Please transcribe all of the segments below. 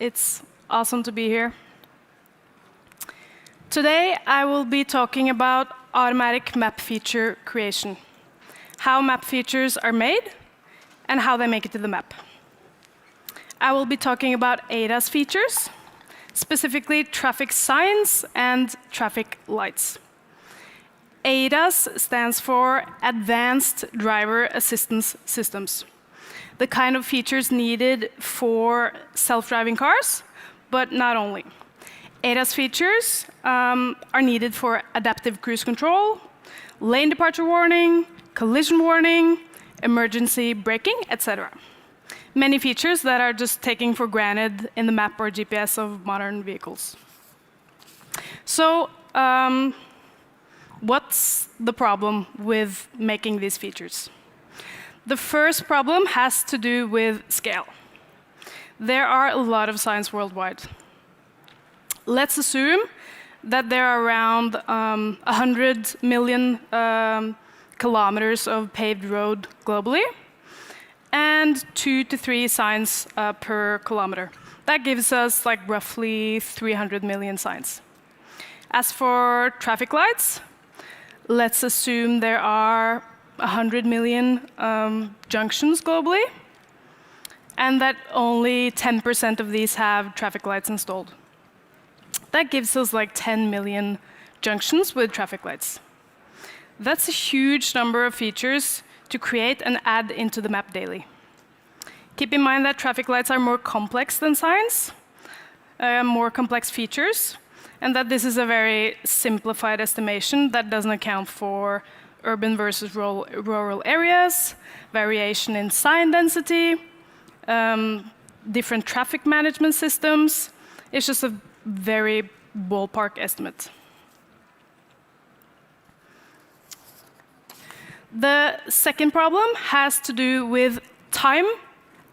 It's awesome to be here. Today, I will be talking about automatic map feature creation, how map features are made, and how they make it to the map. I will be talking about ADAS features, specifically traffic signs and traffic lights. ADAS stands for Advanced Driver Assistance Systems, the kind of features needed for self-driving cars, but not only. ADAS features are needed for adaptive cruise control, lane departure warning, collision warning, emergency braking, etc. Many features that are just taken for granted in the map or GPS of modern vehicles. So, what's the problem with making these features? The first problem has to do with scale. There are a lot of signs worldwide. Let's assume that there are around 100 million kilometers of paved road globally, and 2 to 3 signs per kilometer. That gives us like roughly 300 million signs. As for traffic lights, let's assume there are 100 million junctions globally, and that only 10% of these have traffic lights installed. That gives us like 10 million junctions with traffic lights. That's a huge number of features to create and add into the map daily. Keep in mind that traffic lights are more complex than signs, more complex features, and that this is a very simplified estimation that doesn't account for urban versus rural areas, variation in sign density, different traffic management systems. It's just a very ballpark estimate. The second problem has to do with time,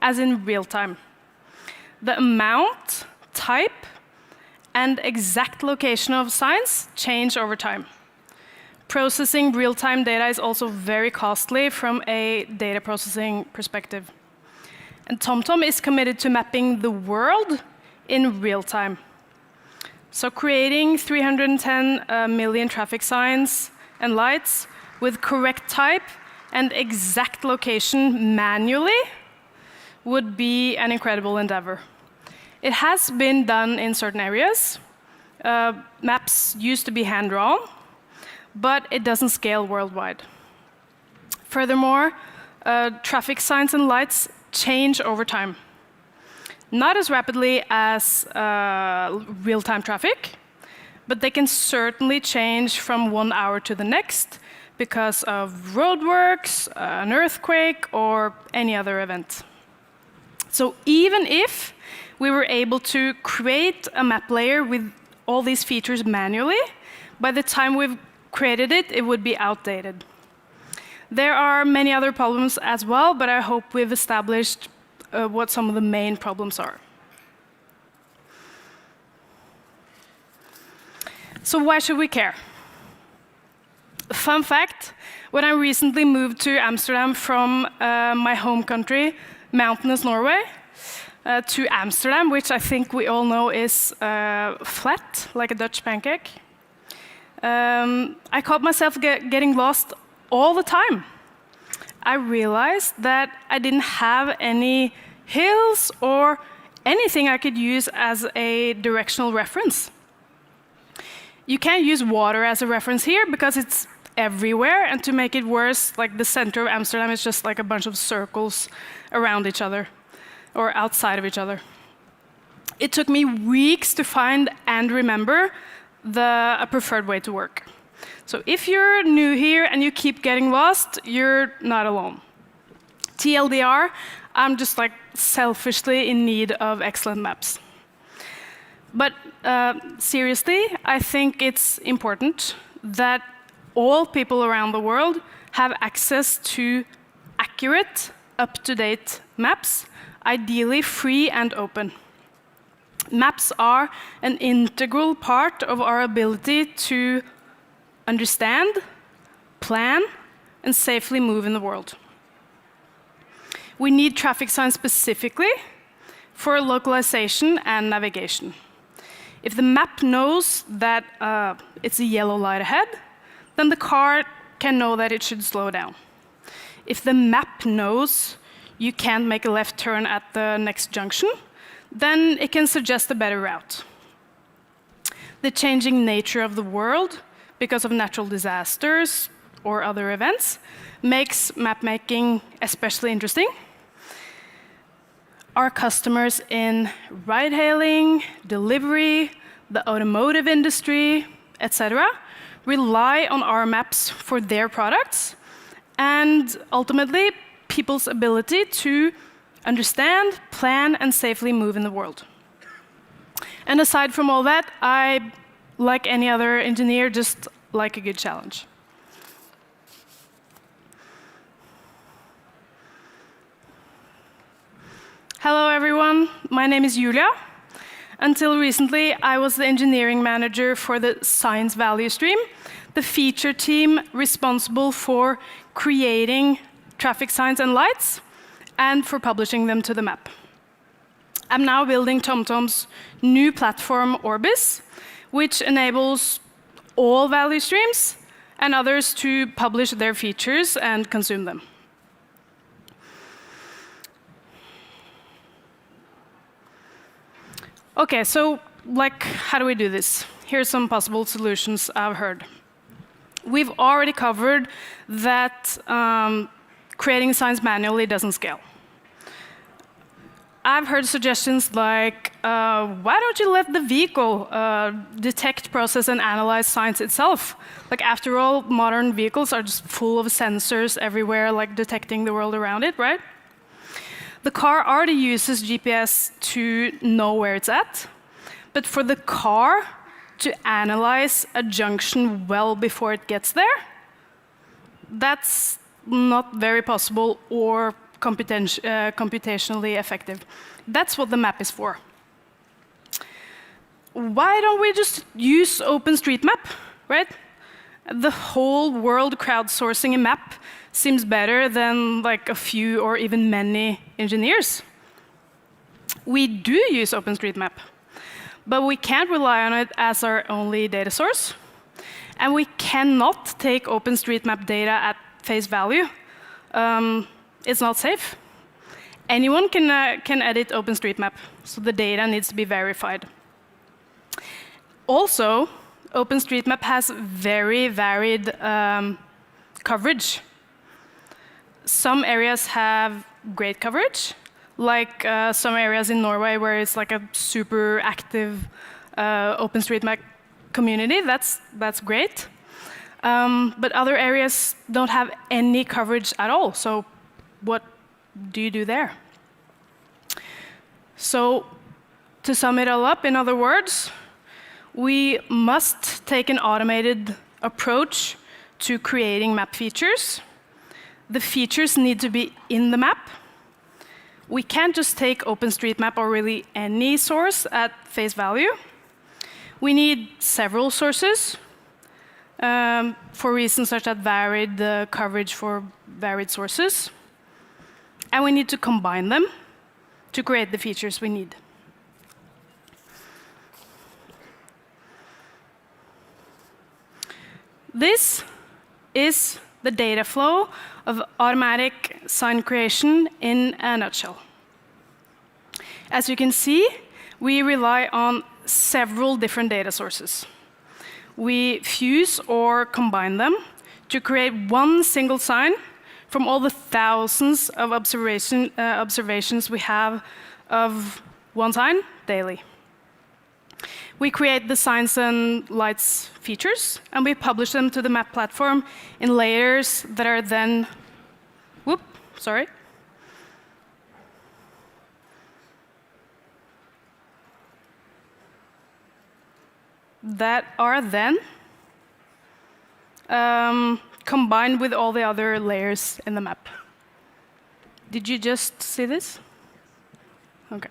as in real time. The amount, type, and exact location of signs change over time. Processing real-time data is also very costly from a data processing perspective. And TomTom is committed to mapping the world in real time. So creating 310 million traffic signs and lights with correct type and exact location manually would be an incredible endeavor. It has been done in certain areas. Maps used to be hand-drawn, but it doesn't scale worldwide. Furthermore, traffic signs and lights change over time. Not as rapidly as real-time traffic, but they can certainly change from 1 hour to the next because of roadworks, an earthquake, or any other event. So even if we were able to create a map layer with all these features manually, by the time we've created it, it would be outdated. There are many other problems as well, but I hope we've established what some of the main problems are. So why should we care? Fun fact, when I recently moved to Amsterdam from my home country, mountainous Norway, to Amsterdam, which I think we all know is flat, like a Dutch pancake, I caught myself getting lost all the time. I realized that I didn't have any hills or anything I could use as a directional reference. You can't use water as a reference here because it's everywhere, and to make it worse, like the center of Amsterdam is just like a bunch of circles around each other or outside of each other. It took me weeks to find and remember a preferred way to work. So if you're new here and you keep getting lost, you're not alone. TLDR, I'm just like selfishly in need of excellent maps. But seriously, I think it's important that all people around the world have access to accurate, up-to-date maps, ideally free and open. Maps are an integral part of our ability to understand, plan, and safely move in the world. We need traffic signs specifically for localization and navigation. If the map knows that it's a yellow light ahead, then the car can know that it should slow down. If the map knows you can't make a left turn at the next junction, then it can suggest a better route. The changing nature of the world because of natural disasters or other events makes map making especially interesting. Our customers in ride-hailing, delivery, the automotive industry, etc., rely on our maps for their products and ultimately people's ability to understand, plan, and safely move in the world. And aside from all that, I, like any other engineer, just like a good challenge. Hello, everyone. My name is Julia. Until recently, I was the engineering manager for the science value stream, the feature team responsible for creating traffic signs and lights, and for publishing them to the map. I'm now building TomTom's new platform, Orbis, which enables all value streams and others to publish their features and consume them. Okay, so how do we do this? Here's some possible solutions I've heard. We've already covered that creating signs manually doesn't scale. I've heard suggestions like, why don't you let the vehicle detect, process, and analyze signs itself? After all, modern vehicles are just full of sensors everywhere, detecting the world around it, right? The car already uses GPS to know where it's at, but for the car to analyze a junction well before it gets there, that's not very possible or computationally effective. That's what the map is for. Why don't we just use OpenStreetMap, right? The whole world crowdsourcing a map seems better than a few or even many engineers. We do use OpenStreetMap, but we can't rely on it as our only data source. And we cannot take OpenStreetMap data at face value. It's not safe. Anyone can edit OpenStreetMap, so the data needs to be verified. Also, OpenStreetMap has very varied coverage. Some areas have great coverage, like some areas in Norway where it's a super active OpenStreetMap community. That's great. But other areas don't have any coverage at all. So what do you do there? So to sum it all up, in other words, we must take an automated approach to creating map features. The features need to be in the map. We can't just take OpenStreetMap or really any source at face value. We need several sources for reasons such as varied coverage for varied sources. And we need to combine them to create the features we need. This is the data flow of automatic sign creation in a nutshell. As you can see, we rely on several different data sources. We fuse or combine them to create one single sign from all the thousands of observations we have of one sign daily. We create the signs and lights features, and we publish them to the map platform in layers that are then, that are then combined with all the other layers in the map. Did you just see this? Okay.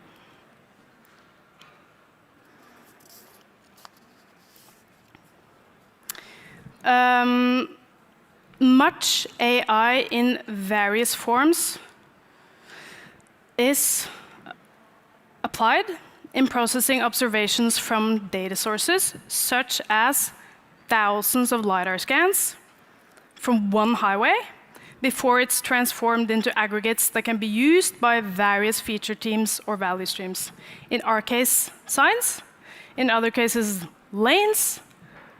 Much AI in various forms is a applied in processing observations from data sources, such as thousands of LiDAR scans from one highway, before it's transformed into aggregates that can be used by various feature teams or value streams. In our case, signs. In other cases, lanes,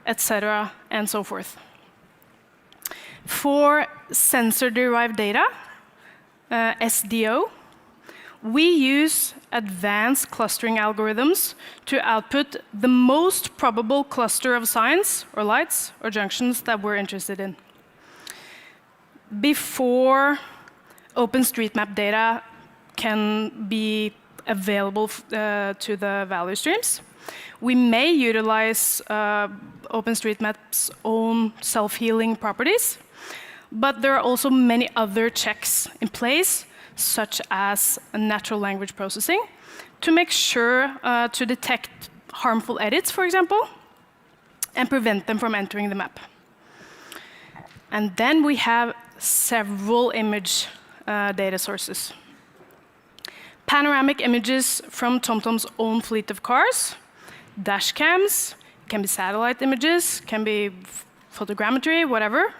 etc., and so forth. For sensor-derived data, SDO, we use advanced clustering algorithms to output the most probable cluster of signs, or lights, or junctions that we're interested in. Before OpenStreetMap data can be available to the value streams, we may utilize OpenStreetMap's own self-healing properties, but there are also many other checks in place, such as natural language processing, to make sure to detect harmful edits, for example, and prevent them from entering the map. And then we have several image data sources. Panoramic images from TomTom's own fleet of cars, dash cams, can be satellite images, can be photogrammetry, whatever.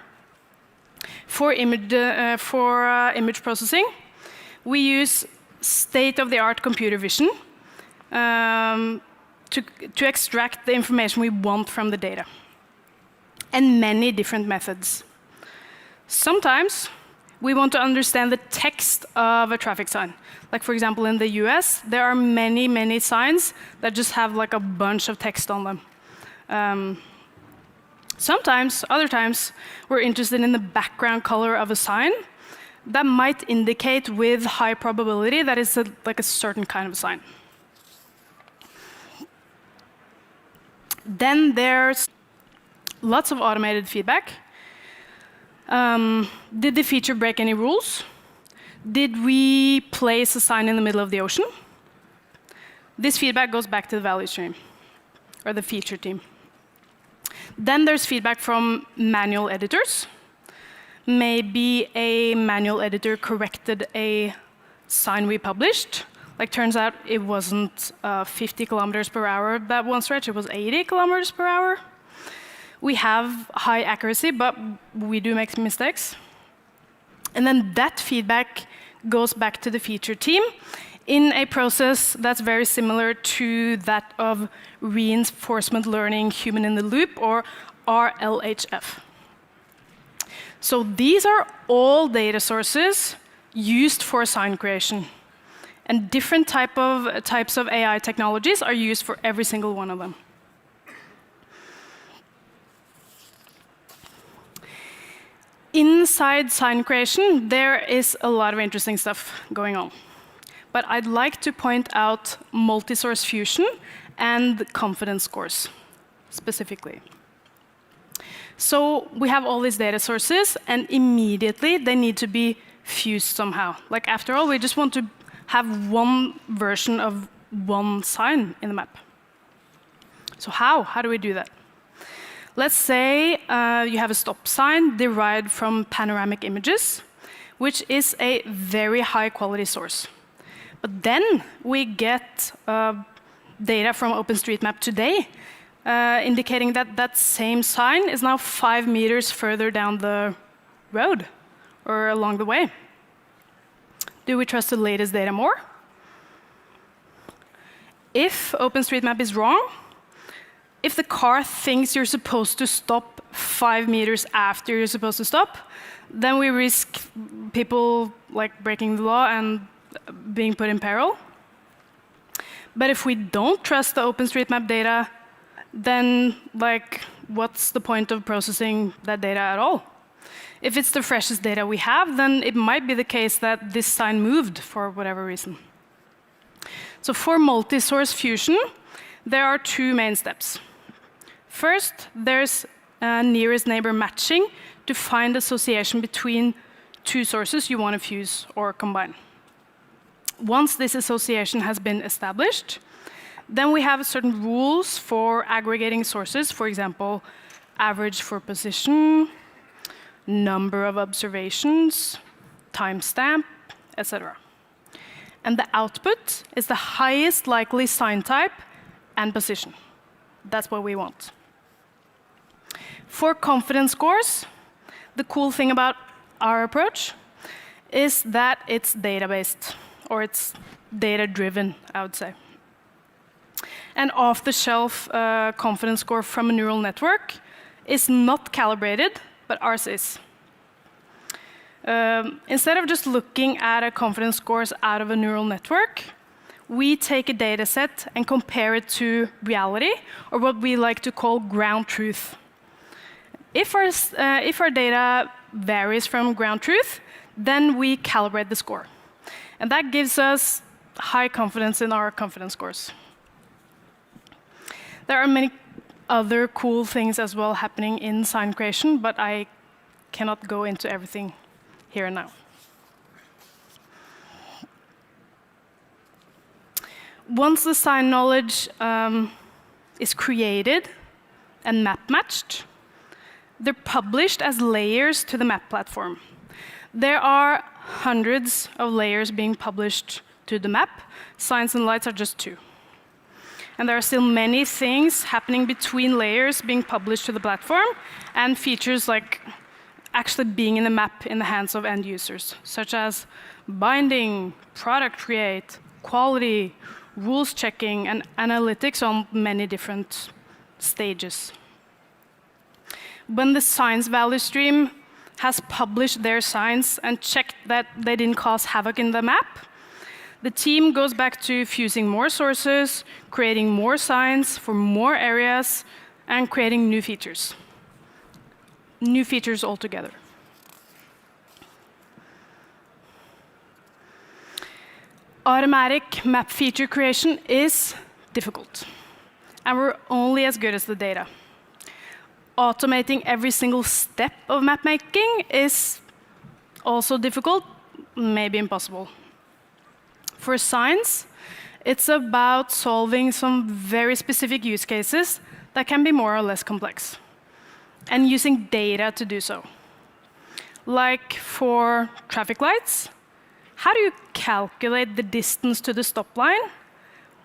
For image processing, we use state-of-the-art computer vision to extract the information we want from the data, and many different methods. Sometimes we want to understand the text of a traffic sign. Like, for example, in the US, there are many, many signs that just have like a bunch of text on them. Sometimes, other times, we're interested in the background color of a sign that might indicate with high probability that it's like a certain kind of sign. Then there's lots of automated feedback. Did the feature break any rules? Did we place a sign in the middle of the ocean? This feedback goes back to the value stream, or the feature team. Then there's feedback from manual editors. Maybe a manual editor corrected a sign we published. Like, turns out it wasn't 50 kilometers per hour that one stretch, it was 80 kilometers per hour. We have high accuracy, but we do make mistakes. And then that feedback goes back to the feature team in a process that's very similar to that of reinforcement learning human in the loop, or RLHF. So these are all data sources used for sign creation. And different types of AI technologies are used for every single one of them. Inside sign creation, there is a lot of interesting stuff going on. But I'd like to point out multi-source fusion and confidence scores, specifically. So we have all these data sources, and immediately they need to be fused somehow. Like, after all, we just want to have one version of one sign in the map. So how do we do that? Let's say you have a stop sign derived from panoramic images, which is a very high quality source. But then we get data from OpenStreetMap today, indicating that that same sign is now 5 meters further down the road or along the way. Do we trust the latest data more? If OpenStreetMap is wrong, if the car thinks you're supposed to stop 5 meters after you're supposed to stop, then we risk people like breaking the law and being put in peril. But if we don't trust the OpenStreetMap data, then like, what's the point of processing that data at all? If it's the freshest data we have, then it might be the case that this sign moved for whatever reason. So for multi-source fusion, there are 2 main steps. First, there's nearest neighbor matching to find association between 2 sources you want to fuse or combine. Once this association has been established, then we have certain rules for aggregating sources, for example, average for position, number of observations, timestamp, etc. and the output is the highest likely sign type and position. That's what we want. For confidence scores, the cool thing about our approach is that it's data-based, or it's data-driven, I would say. An off-the-shelf confidence score from a neural network is not calibrated, but ours is. Instead of just looking at a confidence scores out of a neural network, we take a data set and compare it to reality, or what we like to call ground truth. If our data varies from ground truth, then we calibrate the score. And that gives us high confidence in our confidence scores. There are many other cool things as well happening in sign creation, but I cannot go into everything here and now. Once the sign knowledge is created and map matched, they're published as layers to the map platform. There are hundreds of layers being published to the map. Signs and lights are just 2. And there are still many things happening between layers being published to the platform, and features like actually being in the map in the hands of end users, such as binding, product create, quality, rules checking, and analytics on many different stages. When the signs value stream has published their signs and checked that they didn't cause havoc in the map, the team goes back to fusing more sources, creating more signs for more areas, and creating new features. New features altogether. Automatic map feature creation is difficult, and we're only as good as the data. Automating every single step of map making is also difficult, maybe impossible. For signs, it's about solving some very specific use cases that can be more or less complex, and using data to do so. Like for traffic lights, how do you calculate the distance to the stop line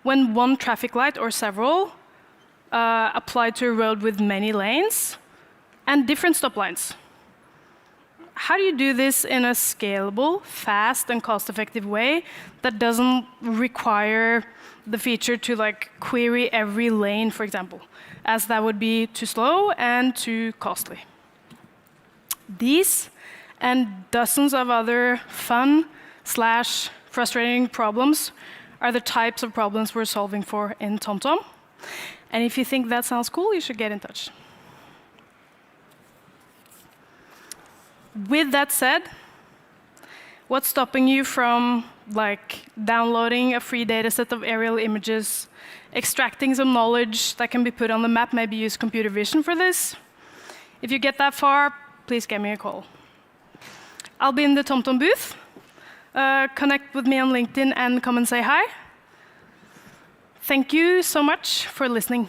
when one traffic light or several apply to a road with many lanes and different stop lines? How do you do this in a scalable, fast, and cost-effective way that doesn't require the feature to query every lane, for example, as that would be too slow and too costly? These and dozens of other fun/frustrating problems are the types of problems we're solving for in TomTom. And if you think that sounds cool, you should get in touch. With that said, what's stopping you from downloading a free data set of aerial images, extracting some knowledge that can be put on the map, maybe use computer vision for this? If you get that far, please give me a call. I'll be in the TomTom booth. Connect with me on LinkedIn and come and say hi. Thank you so much for listening.